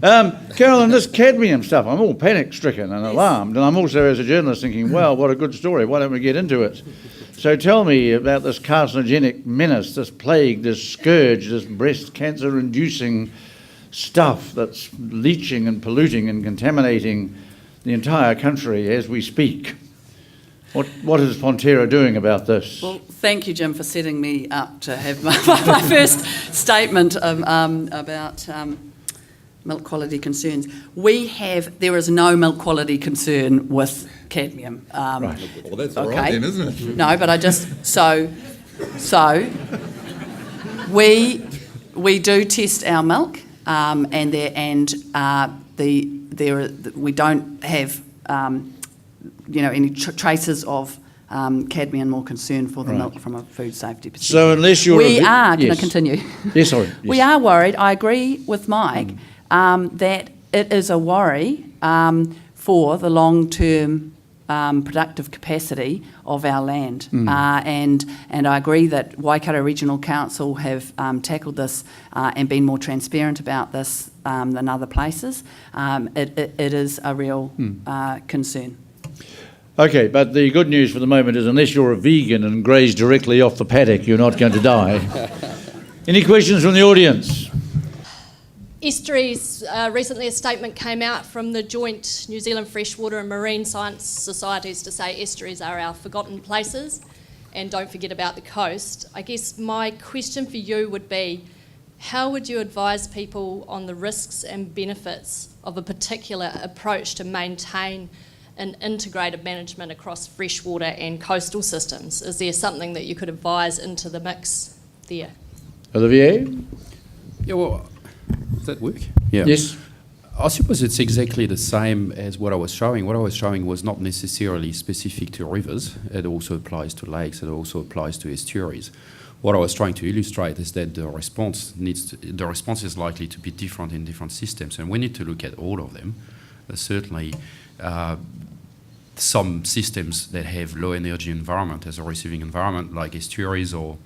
Carolyn, this cadmium stuff, I'm all panic-stricken and alarmed, and I'm also, as a journalist, thinking, well, what a good story, why don't we get into it? So tell me about this carcinogenic menace, this plague, this scourge, this breast cancer-inducing stuff that's leaching and polluting and contaminating the entire country as we speak. What is Fonterra doing about this? Well, thank you, Jim, for setting me up to have my first statement about milk quality concerns. There is no milk quality concern with cadmium. Right. Well, that's all right then, isn't it? No, but I just we do test our milk, we don't have any traces of cadmium or concern for the milk from a food safety perspective. So unless you're... Can I continue? Yes, sorry. Yes. We are worried. I agree with Mike that it is a worry for the long-term productive capacity of our land. And I agree that Waikato Regional Council have tackled this and been more transparent about this than other places. It is a real concern. Okay, but the good news for the moment is unless you're a vegan and graze directly off the paddock, you're not going to die. Any questions from the audience? Estuaries, recently a statement came out from the joint New Zealand Freshwater and Marine Science Societies to say estuaries are our forgotten places and don't forget about the coast. I guess my question for you would be, how would you advise people on the risks and benefits of a particular approach to maintain an integrated management across freshwater and coastal systems? Is there something that you could advise into the mix there? Olivier? Yeah, well, does that work? Yeah. Yes. I suppose it's exactly the same as what I was showing. What I was showing was not necessarily specific to rivers. It also applies to lakes. It also applies to estuaries. What I was trying to illustrate is that the response is likely to be different in different systems, and we need to look at all of them. There's certainly some systems that have low energy environment as a receiving environment, like estuaries or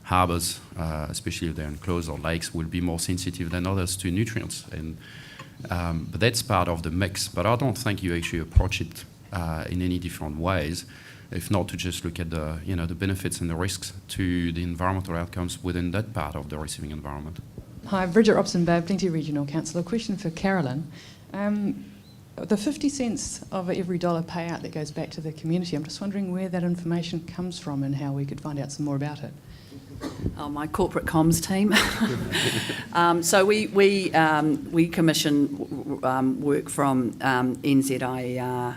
harbours, especially if they're enclosed, or lakes, will be more sensitive than others to nutrients. And but that's part of the mix. But I don't think you actually approach it in any different ways, if not to just look at the the benefits and the risks to the environmental outcomes within that part of the receiving environment. Hi, Bridget Robson-Babb, Plenty Regional Council. A question for Carolyn. The 50 cents of every dollar payout that goes back to the community, I'm just wondering where that information comes from and how we could find out some more about it. Oh, my corporate comms team. So we commission work from NZIER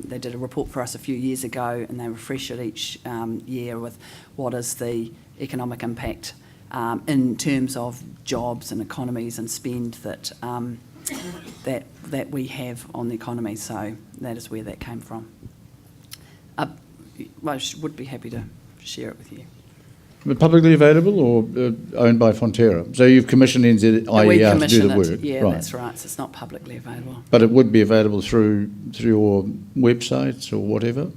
they did a report for us a few years ago, and they refresh it each year with what is the economic impact in terms of jobs and economies and spend that we have on the economy. So that is where that came from. I would be happy to share it with you. But publicly available or owned by Fonterra? So you've commissioned NZIER to do the work? Yeah, right. That's right. So it's not publicly available. But it would be available through your websites or whatever?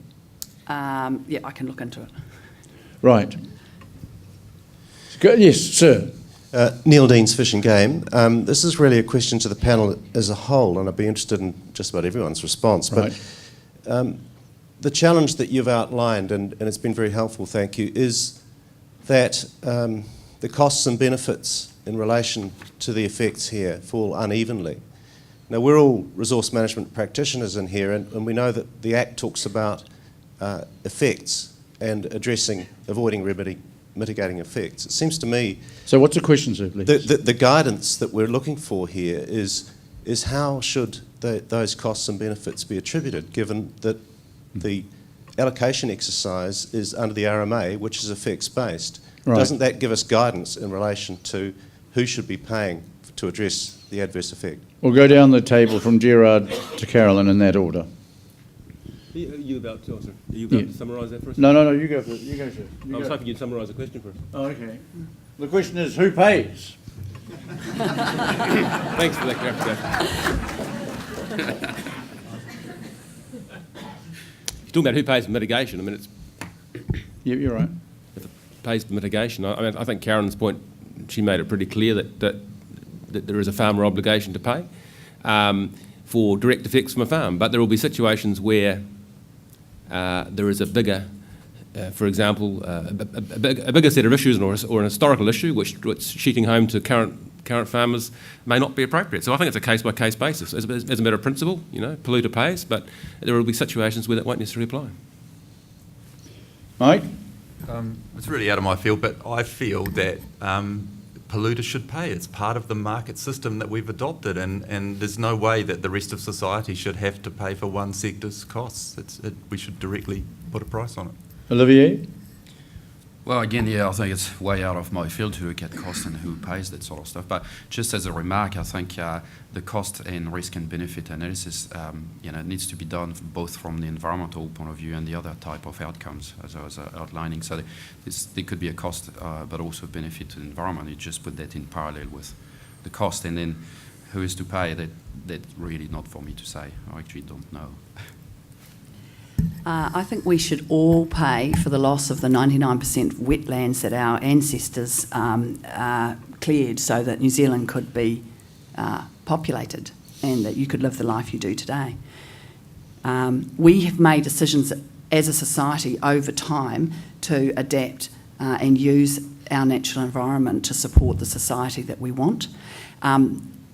Yeah, I can look into it. Right. Yes, sir. Neil Deans, Fish and Game. This is really a question to the panel as a whole, and I'd be interested in just about everyone's response. Right. But the challenge that you've outlined, and it's been very helpful, thank you, is that the costs and benefits in relation to the effects here fall unevenly. Now, we're all resource management practitioners in here, and we know that the Act talks about effects and avoiding mitigating effects. It seems to me... So what's the question, sir, please? The guidance that we're looking for here is how should those costs and benefits be attributed, given that the allocation exercise is under the RMA, which is effects-based. Right. Doesn't that give us guidance in relation to who should be paying to address the adverse effect? We'll go down the table from Gerard to Carolyn in that order. Are you about to summarise that for us? No, you go for it. You go, sir. I was hoping you'd summarise the question for us. Oh, okay. The question is, who pays? Thanks for that clarification. You're talking about who pays for mitigation. I mean, it's... Yeah, you're right. If it pays for mitigation, I think Karen's point, she made it pretty clear that that there is a farmer obligation to pay for direct effects from a farm. But there will be situations where there is a bigger, for example, a bigger set of issues or an historical issue which sheeting home to current farmers may not be appropriate. So I think it's a case-by-case basis. As a matter of principle, polluter pays, but there will be situations where that won't necessarily apply. Mike? It's really out of my field, but I feel that polluters should pay. It's part of the market system that we've adopted, and there's no way that the rest of society should have to pay for one sector's costs. We should directly put a price on it. Olivier? Well, again, yeah, I think it's way out of my field to look at cost and who pays that sort of stuff. But just as a remark, I think the cost and risk and benefit analysis, needs to be done both from the environmental point of view and the other type of outcomes, as I was outlining. So there could be a cost, but also benefit to the environment. You just put that in parallel with the cost, and then who is to pay? That's really not for me to say. I actually don't know. I think we should all pay for the loss of the 99% wetlands that our ancestors cleared so that New Zealand could be populated and that you could live the life you do today. We have made decisions as a society over time to adapt and use our natural environment to support the society that we want.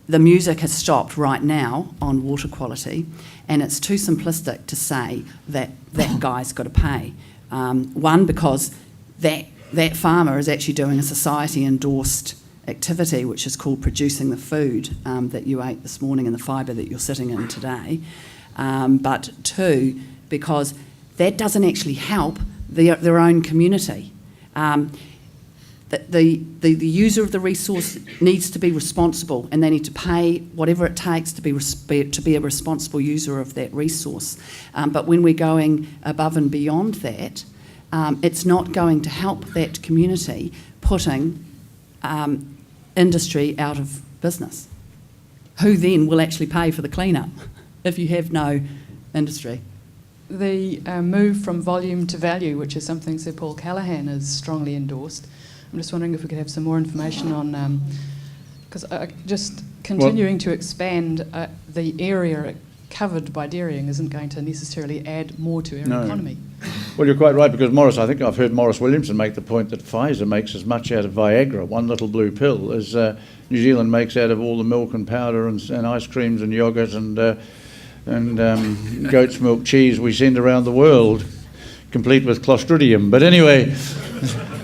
The music has stopped right now on water quality, and it's too simplistic to say that that guy's got to pay. One, because that farmer is actually doing a society-endorsed activity, which is called producing the food that you ate this morning and the fibre that you're sitting in today. But two, because that doesn't actually help their own community. The user of the resource needs to be responsible, and they need to pay whatever it takes to be a responsible user of that resource. But when we're going above and beyond that, it's not going to help that community putting industry out of business. Who then will actually pay for the cleanup if you have no industry? The move from volume to value, which is something Sir Paul Callaghan has strongly endorsed. I'm just wondering if we could have some more information on, because just continuing to expand the area covered by dairying isn't going to necessarily add more to our economy. Well, you're quite right, because I think I've heard Maurice Williamson make the point that Pfizer makes as much out of Viagra, one little blue pill, as New Zealand makes out of all the milk and powder and ice creams and yoghurt and goat's milk cheese we send around the world, complete with Clostridium. But anyway,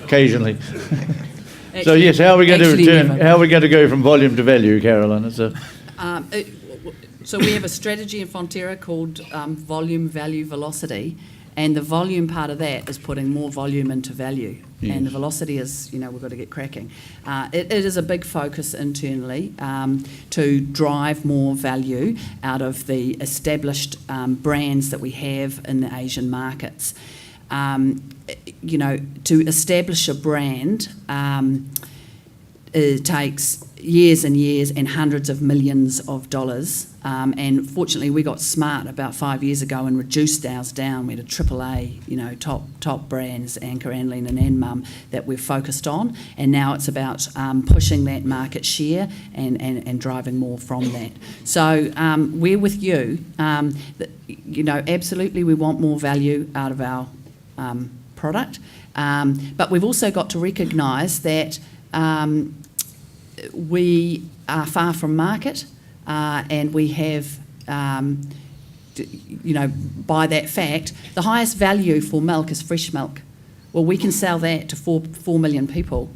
occasionally. So yes, how are we going to return? How are we going to go from volume to value, Carolyn? So we have a strategy in Fonterra called volume, value, velocity, and the volume part of that is putting more volume into value. Yes. And the velocity is, we've got to get cracking. It is a big focus internally to drive more value out of the established brands that we have in the Asian markets. To establish a brand, it takes years and years and hundreds of millions of dollars. And fortunately, we got smart about 5 years ago and reduced ours down. We had a AAA, top brands, Anchor, Anlene and Anmum, that we're focused on. And now it's about pushing that market share and driving more from that. So we're with you. Absolutely we want more value out of our product. But we've also got to recognise that we are far from market, and we have, by that fact, the highest value for milk is fresh milk. Well, we can sell that to 4 million people.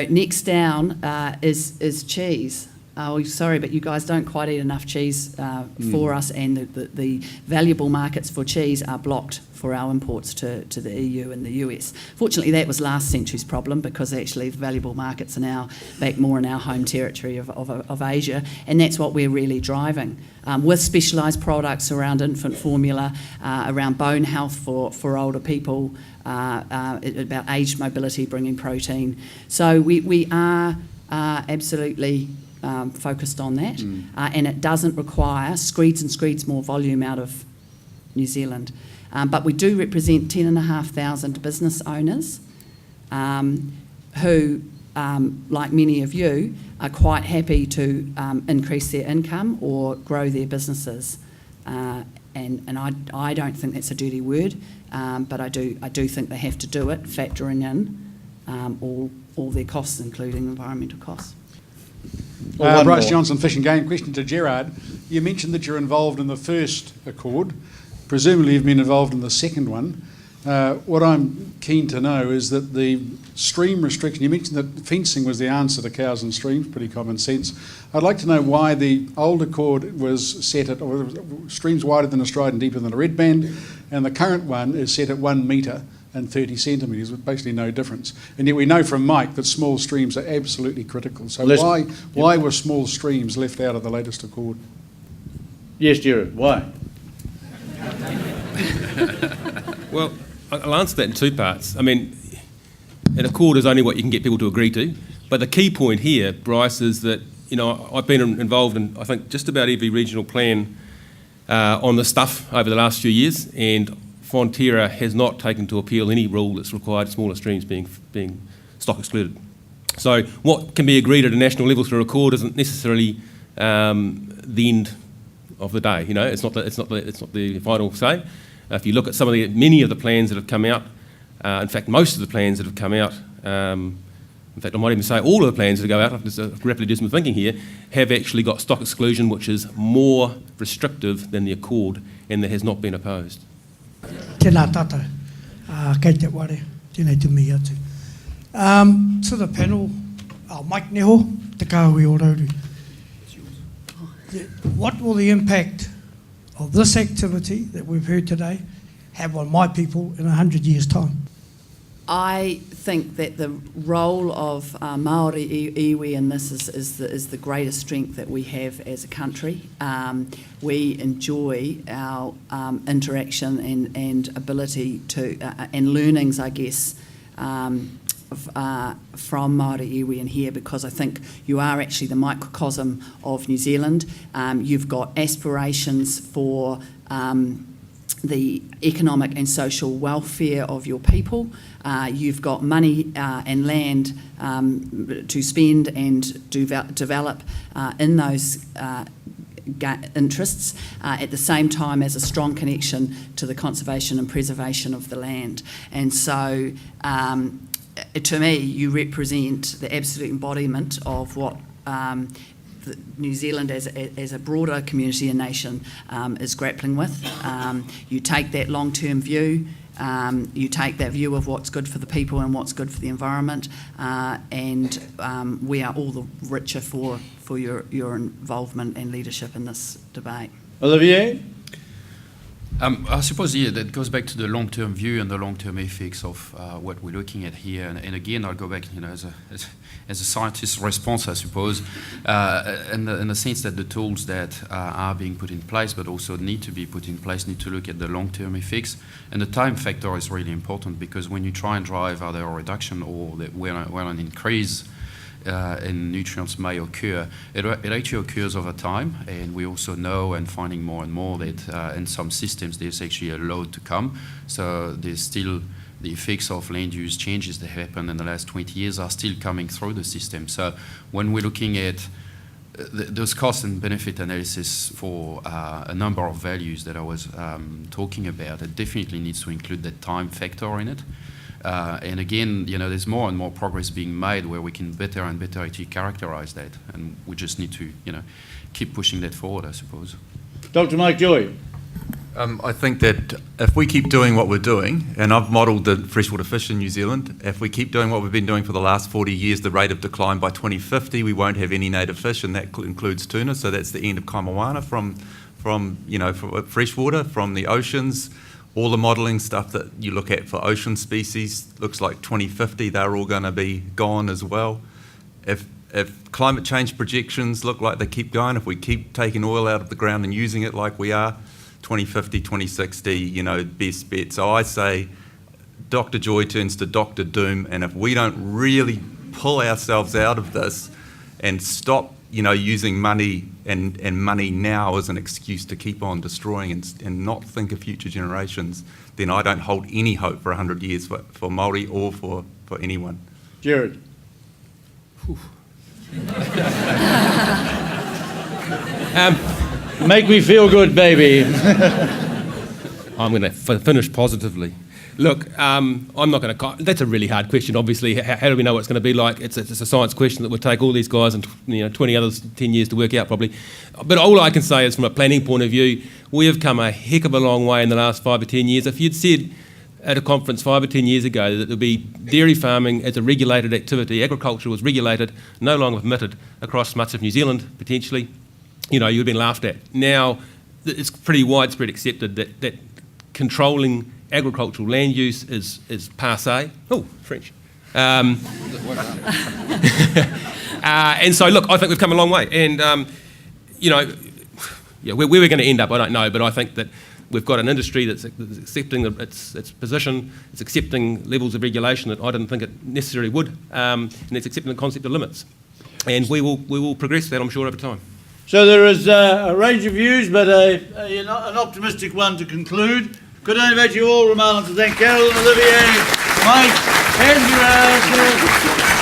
Next down is cheese. Oh, sorry, but you guys don't quite eat enough cheese for us, and the valuable markets for cheese are blocked for our imports to the EU and the US. Fortunately, that was last century's problem, because actually the valuable markets are now back more in our home territory of Asia, and that's what we're really driving. With specialised products around infant formula, around bone health for older people, about age mobility, bringing protein. So we are absolutely focused on that, and it doesn't require screeds and screeds more volume out of New Zealand. But we do represent 10,500 business owners who like many of you, are quite happy to increase their income or grow their businesses. And I don't think that's a dirty word, but I do think they have to do it, factoring in all their costs, including environmental costs. Well, one Bryce more. Johnson, Fish and Game. Question to Gerard. You mentioned that you're involved in the first accord. Presumably you've been involved in the second one. What I'm keen to know is that the stream restriction, you mentioned that fencing was the answer to cows and streams, pretty common sense. I'd like to know why the old accord was set at streams wider than a stride and deeper than a red band, and the current one is set at 1 metre and 30 centimetres, with basically no difference. And yet we know from Mike that small streams are absolutely critical. So why were small streams left out of the latest accord? Yes, Jared, why? Well, I'll answer that in two parts. I mean, an accord is only what you can get people to agree to. But the key point here, Bryce, is that, you know, I've been involved in, I think, just about every regional plan on this stuff over the last few years, and Fonterra has not taken to appeal any rule that's required smaller streams being stock excluded. So what can be agreed at a national level through a accord isn't necessarily the end of the day. You know, it's not the final say. If you look at many of the plans that have come out, in fact, most of the plans that have come out, in fact, I might even say all of the plans that go out, I've just rapidly do some thinking here, have actually got stock exclusion, which is more restrictive than the accord, and that has not been opposed. Tēnā tātou, kei te ware, tēnei te mihi atu. To the panel, Mike Neho, te kahui o Rauru. What will the impact of this activity that we've heard today have on my people in 100 years' time? I think that the role of Māori iwi in this is the greatest strength that we have as a country. We enjoy our interaction and ability to, and learnings, I guess, from Māori iwi in here, because I think you are actually the microcosm of New Zealand. You've got aspirations for the economic and social welfare of your people. You've got money and land to spend and develop in those interests, at the same time as a strong connection to the conservation and preservation of the land. And so, to me, you represent the absolute embodiment of what New Zealand as a broader community and nation is grappling with. You take that long-term view, you take that view of what's good for the people and what's good for the environment, and we are all the richer for your involvement and leadership in this debate. Olivier? I suppose, yeah, that goes back to the long-term view and the long-term effects of what we're looking at here. And again, I'll go back, you know, as a scientist's response, I suppose, in the sense that the tools that are being put in place, but also need to be put in place, need to look at the long-term effects. And the time factor is really important, because when you try and drive either a reduction or when an increase in nutrients may occur, it actually occurs over time, and we also know, and finding more and more, that in some systems there's actually a load to come. So there's still the effects of land use changes that happened in the last 20 years are still coming through the system. So when we're looking at those cost and benefit analysis for a number of values that I was talking about, it definitely needs to include that time factor in it. And again, you know, there's more and more progress being made where we can better and better actually characterise that, and we just need to, you know, keep pushing that forward, I suppose. Dr. Mike Joy? I think that if we keep doing what we're doing, and I've modelled the freshwater fish in New Zealand, if we keep doing what we've been doing for the last 40 years, the rate of decline by 2050, we won't have any native fish, and that includes tuna. So that's the end of Kaimoana from you know, from freshwater, from the oceans. All the modelling stuff that you look at for ocean species looks like 2050, they're all going to be gone as well. If climate change projections look like they keep going, if we keep taking oil out of the ground and using it like we are, 2050, 2060, you know, best bet. So I say Dr. Joy turns to Dr. Doom, and if we don't really pull ourselves out of this and stop, you know, using money and money now as an excuse to keep on destroying and not think of future generations, then I don't hold any hope for 100 years for Māori or for anyone. Jared? Make me feel good, baby. I'm going to finish positively. Look, I'm not going to. That's a really hard question. Obviously, how do we know what it's going to be like? It's a science question that would take all these guys and 20 others 10 years to work out probably. But all I can say is, from a planning point of view, we have come a heck of a long way in the last 5 or 10 years. If you'd said at a conference 5 or 10 years ago that there'd be dairy farming as a regulated activity, agriculture was regulated, no longer permitted across much of New Zealand potentially, you'd have been laughed at. Now, it's pretty widespread accepted that controlling agricultural land use is passé. Oh, French. And so, look, I think we've come a long way. And, where we're going to end up, I don't know, but I think that we've got an industry that's accepting its position, it's accepting levels of regulation that I didn't think it necessarily would, and it's accepting the concept of limits. And we will progress that, I'm sure, over time. So there is a range of views, but an optimistic one to conclude. Could I invite you all, Romain, to thank Carol, Olivier, Mike, and Gerard.